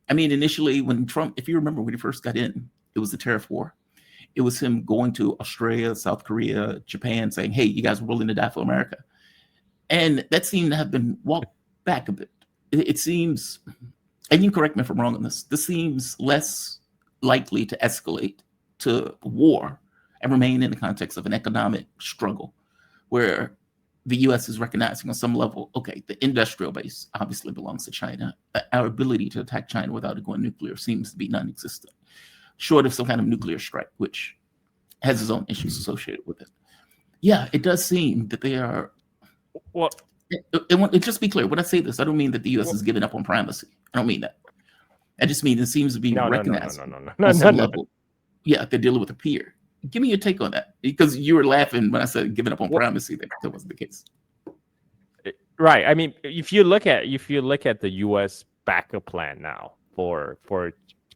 I mean, initially when Trump, if you remember when he first got in, it was the tariff war. It was him going to Australia, South Korea, Japan, saying, "Hey, you guys are willing to die for America," and that seemed to have been walked back a bit. It seems, and you correct me if I'm wrong on this. This seems less likely to escalate to war and remain in the context of an economic struggle, where the U.S. is recognizing on some level, okay, the industrial base obviously belongs to China. Our ability to attack China without it going nuclear seems to be non-existent, short of some kind of nuclear strike, which has its own issues associated with it. Yeah, it does seem that they are. Well, just be clear, when I say this, I don't mean that the U.S. is giving up on primacy. I don't mean that. I just mean it seems to be recognized on some level. Yeah, they're dealing with a peer. Give me your take on that, because you were laughing when I said giving up on primacy. That wasn't the case. Right. I mean, if you look at the U.S. backup plan now for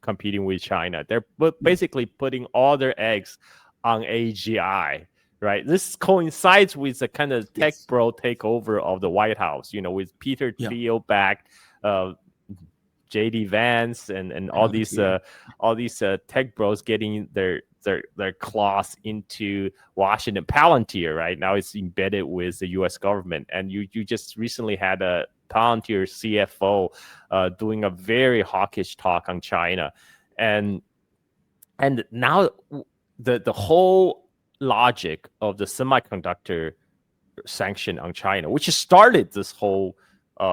competing with China, they're basically putting all their eggs on AGI. Right. This coincides with the kind of tech bro takeover of the White House. With Peter Thiel back, JD Vance, and all these tech bros getting their claws into Washington. Palantir right now is embedded with the U.S. government, and you just recently had a Palantir CFO doing a very hawkish talk on China, and now the whole logic of the semiconductor sanction on China, which started this whole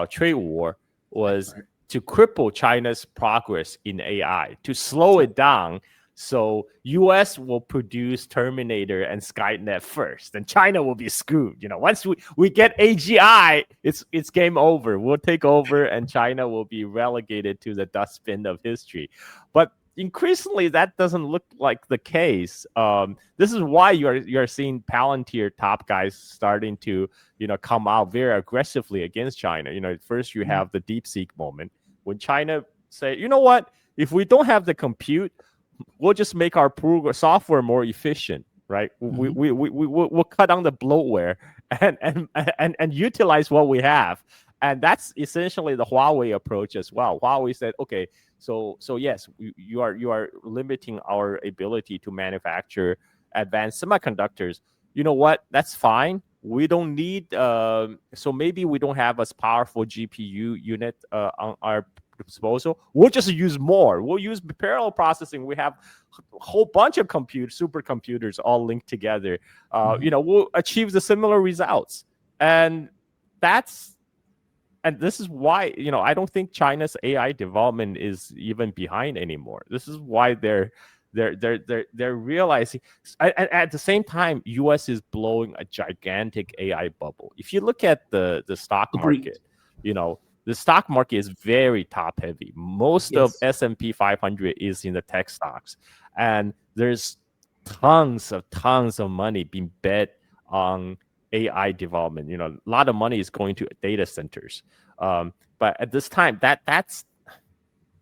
trade war, was to cripple China's progress in AI, to slow it down. So U.S. will produce Terminator and Skynet first, and China will be screwed. Once we get AGI, it's game over. We'll take over, and China will be relegated to the dustbin of history. But increasingly, that doesn't look like the case. This is why you're seeing Palantir top guys starting to come out very aggressively against China. First you have the DeepSeek moment when China say, you know what, if we don't have the compute, we'll just make our software more efficient, right? We'll cut down the bloatware and utilize what we have. And that's essentially the Huawei approach as well. Huawei said, okay, so yes, you are limiting our ability to manufacture advanced semiconductors. You know what? That's fine. We don't need, so maybe we don't have as powerful GPU unit on our disposal. We'll just use more. We'll use parallel processing. We have a whole bunch of supercomputers all linked together. We'll achieve the similar results. And this is why, I don't think China's AI development is even behind anymore. This is why they're realizing, at the same time, U.S. is blowing a gigantic AI bubble. If you look at the stock market, the stock market is very top heavy. Most of S&P 500 is in the tech stocks, and there's tons of money being bet on AI development. A lot of money is going to data centers. But at this time, that's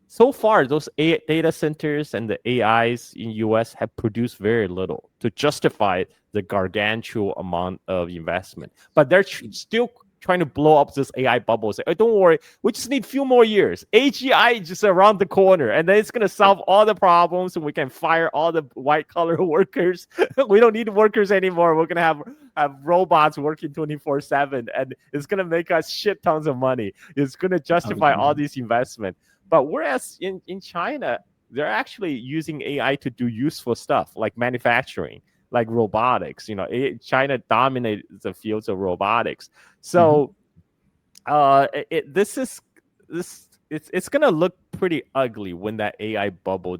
so far, those data centers and the AIs in US have produced very little to justify the gargantuan amount of investment. But they're still trying to blow up this AI bubble. Say, oh, don't worry, we just need a few more years. AGI is just around the corner, and then it's going to solve all the problems, and we can fire all the white-collar workers. We don't need workers anymore. We're going to have robots working 24/7, and it's going to make us shit tons of money. It's going to justify all these investment. But whereas in China, they're actually using AI to do useful stuff like manufacturing, like robotics. China dominates the fields of robotics. So it's going to look pretty ugly when that AI bubble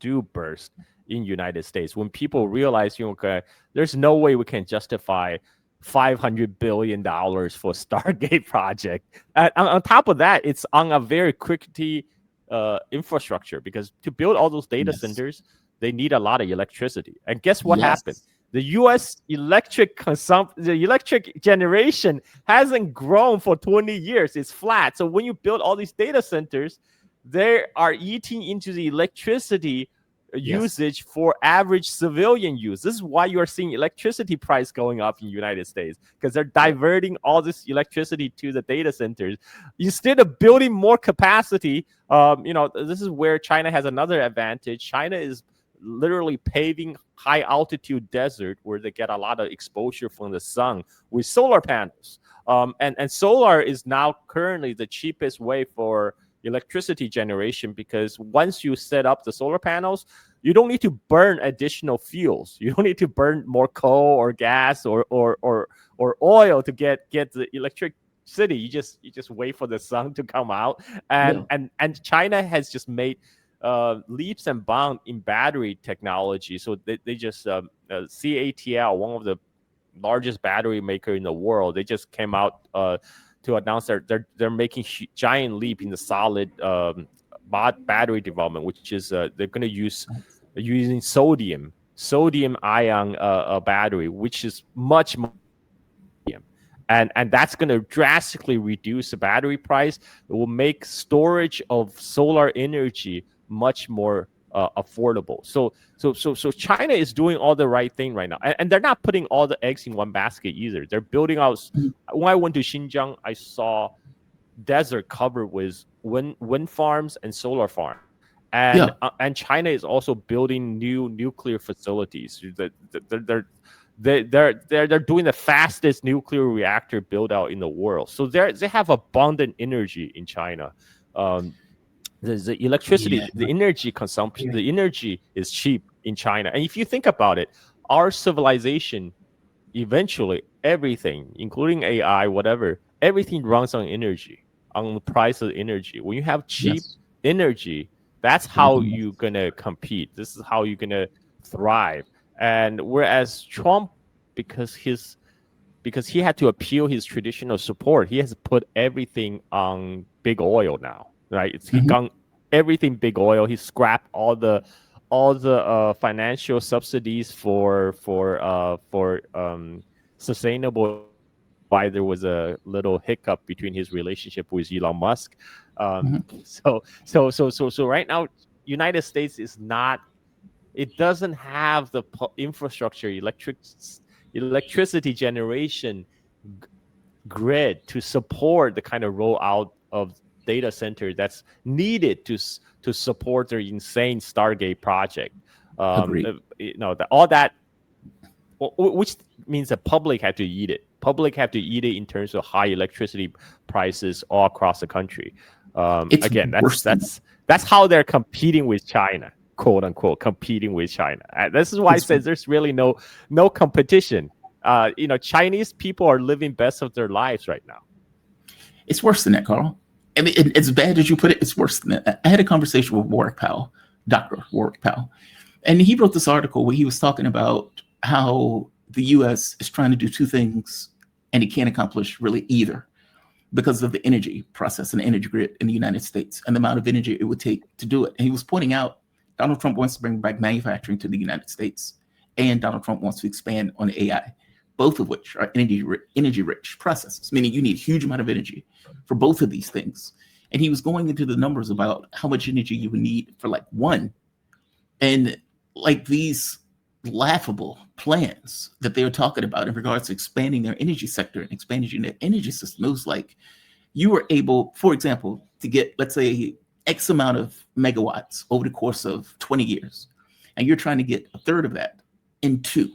do burst in United States, when people realize, okay, there's no way we can justify $500 billion for Stargate project. On top of that, it's on a very quickly infrastructure, because to build all those data centers, they need a lot of electricity. And guess what happened? The U.S. electric generation hasn't grown for 20 years. It's flat. So when you build all these data centers, they are eating into the electricity usage for average civilian use. This is why you are seeing electricity price going up in the United States, because they're diverting all this electricity to the data centers instead of building more capacity. This is where China has another advantage. China is literally paving high altitude desert where they get a lot of exposure from the sun with solar panels. And solar is now currently the cheapest way for electricity generation, because once you set up the solar panels, you don't need to burn additional fuels. You don't need to burn more coal or gas or oil to get the electricity. You just wait for the sun to come out. And China has just made leaps and bounds in battery technology. So they just CATL, one of the largest battery maker in the world, they just came out to announce they're making giant leap in the solid battery development, which is they're going to using sodium ion battery, which is much more, and that's going to drastically reduce the battery price. It will make storage of solar energy much more affordable. So China is doing all the right thing right now, and they're not putting all the eggs in one basket either. They're building out. When I went to Xinjiang, I saw desert covered with wind farms and solar farms, and China is also building new nuclear facilities. They're doing the fastest nuclear reactor build out in the world. So they have abundant energy in China. The electricity, the energy consumption, the energy is cheap in China. And if you think about it, our civilization, eventually everything, including AI, whatever, everything runs on energy, on the price of energy. When you have cheap energy, that's how you're going to compete. This is how you're going to thrive. And whereas Trump, because he had to appeal his traditional support, he has put everything on big oil now. Right, he gone everything big oil. He scrapped all the financial subsidies for sustainable. Why there was a little hiccup between his relationship with Elon Musk. So right now, United States is not. It doesn't have the infrastructure, electricity generation grid to support the kind of rollout of data center that's needed to support their insane Stargate project. All that, which means the public had to eat it. Public have to eat it in terms of high electricity prices all across the country. Again, that's how they're competing with China, quote unquote, competing with China. This is why I said there's really no competition. Chinese people are living best of their lives right now. It's worse than that, Carl. I mean, as bad as you put it, it's worse than that. I had a conversation with Dr. Warwick Powell, and he wrote this article where he was talking about how the U.S. is trying to do two things, and it can't accomplish really either because of the energy process and the energy grid in the United States and the amount of energy it would take to do it. And he was pointing out Donald Trump wants to bring back manufacturing to the United States, and Donald Trump wants to expand on AI, both of which are energy-rich processes, meaning you need a huge amount of energy for both of these things. And he was going into the numbers about how much energy you would need for like one. And like these laughable plans that they were talking about in regards to expanding their energy sector and expanding their energy system. It was like you were able, for example, to get, let's say, X amount of megawatts over the course of 20 years. And you're trying to get a third of that in 2.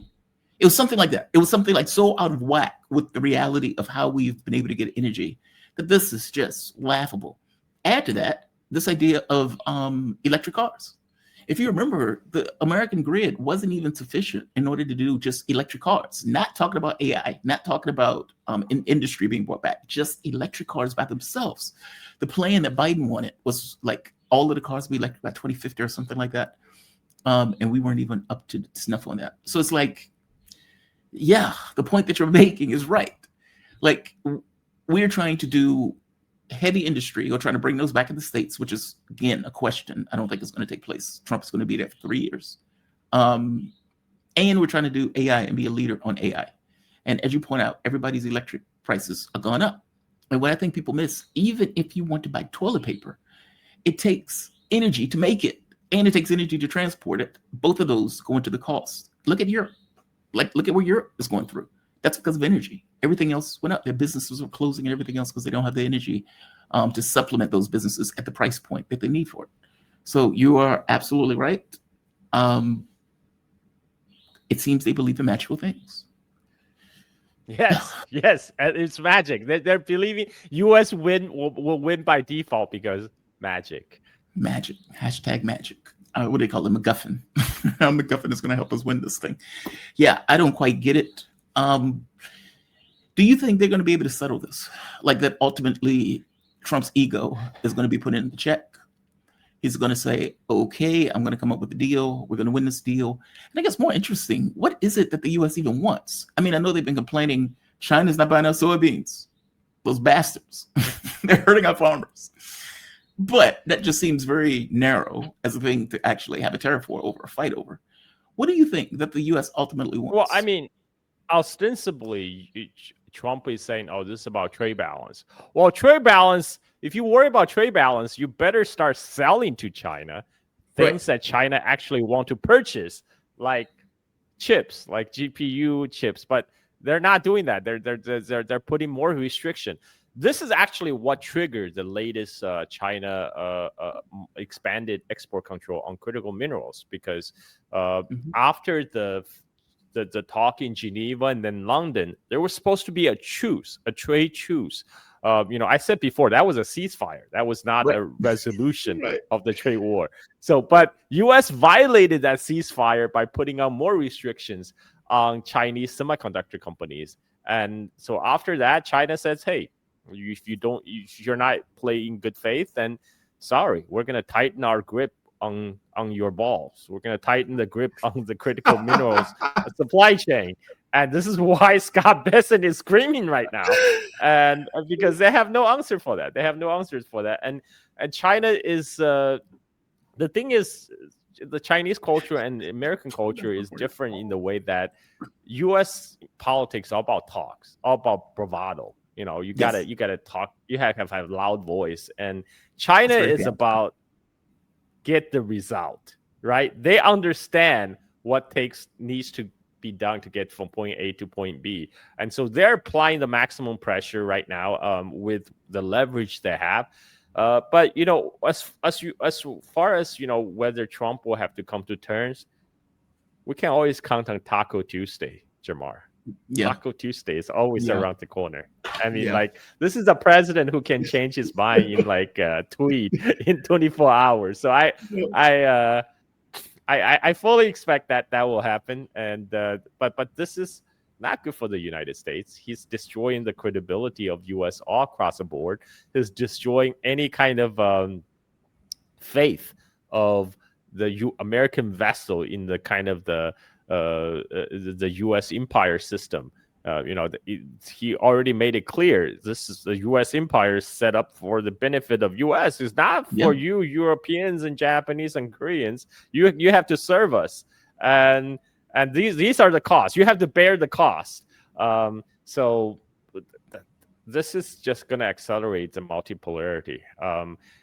It was something like that. It was something like so out of whack with the reality of how we've been able to get energy that this is just laughable. Add to that this idea of electric cars. If you remember, the American grid wasn't even sufficient in order to do just electric cars. Not talking about AI, not talking about industry being brought back, just electric cars by themselves. The plan that Biden wanted was like all of the cars be electric by 2050 or something like that. And we weren't even up to snuff on that. So it's like, yeah, the point that you're making is right. Like, we're trying to do heavy industry or trying to bring those back in the States, which is, again, a question. I don't think it's going to take place. Trump's going to be there for 3 years. And we're trying to do AI and be a leader on AI. And as you point out, everybody's electric prices are gone up. And what I think people miss, even if you want to buy toilet paper, it takes energy to make it. and it takes energy to transport it. Both of those go into the cost. Look at Europe. Look at where Europe is going through. That's because of energy. Everything else went up. Their businesses were closing and everything else because they don't have the energy to supplement those businesses at the price point that they need for it. So you are absolutely right. It seems they believe in magical things. Yes, yes, and it's magic. They're believing U.S. will win by default because magic. Magic. Hashtag magic. What do they call it? MacGuffin. MacGuffin is going to help us win this thing. Yeah, I don't quite get it. Do you think they're going to be able to settle this? Like that ultimately Trump's ego is going to be put in the check. He's going to say, okay, I'm going to come up with a deal. We're going to win this deal. I think it's more interesting. What is it that the U.S. even wants? I mean, I know they've been complaining China's not buying our soybeans. Those bastards. They're hurting our farmers. But that just seems very narrow as a thing to actually have a tariff war over, a fight over. What do you think that the U.S. ultimately wants? Well, I mean, ostensibly, Trump is saying, oh, this is about trade balance. Well, trade balance, if you worry about trade balance, you better start selling to China things that China actually want to purchase, like chips, like GPU chips. But they're not doing that. They're putting more restriction. This is actually what triggered the latest China expanded export control on critical minerals, because after the talk in Geneva and then London, there was supposed to be a truce, a trade truce. I said before that was a ceasefire. That was not a resolution of the trade war. So, but U.S. violated that ceasefire by putting on more restrictions on Chinese semiconductor companies. And so after that, China says, hey, if you're not playing good faith, then sorry, we're going to tighten our grip on your balls. We're going to tighten the grip on the critical minerals supply chain. And this is why Scott Bessent is screaming right now. And because they have no answer for that. They have no answers for that. And China is, the thing is, the Chinese culture and American culture is different in the way that U.S. politics are about talks, all about bravado. You gotta talk. You have to have a loud voice. And China is about get the result, right? They understand what needs to be done to get from point A to point B. And so they're applying the maximum pressure right now with the leverage they have. But as far as whether Trump will have to come to terms, we can always count on Taco Tuesday, Jamar. Taco Tuesday is always around the corner. I mean, this is a president who can change his mind in a tweet in 24 hours. So I fully expect that will happen. And but this is not good for the United States. He's destroying the credibility of U.S. all across the board. He's destroying any kind of faith of the American vessel in the kind of the U.S. empire system. He already made it clear this is the U.S. empire set up for the benefit of U.S. It's not for you Europeans and Japanese and Koreans. You have to serve us, and these are the costs. You have to bear the cost. So this is just going to accelerate the multipolarity.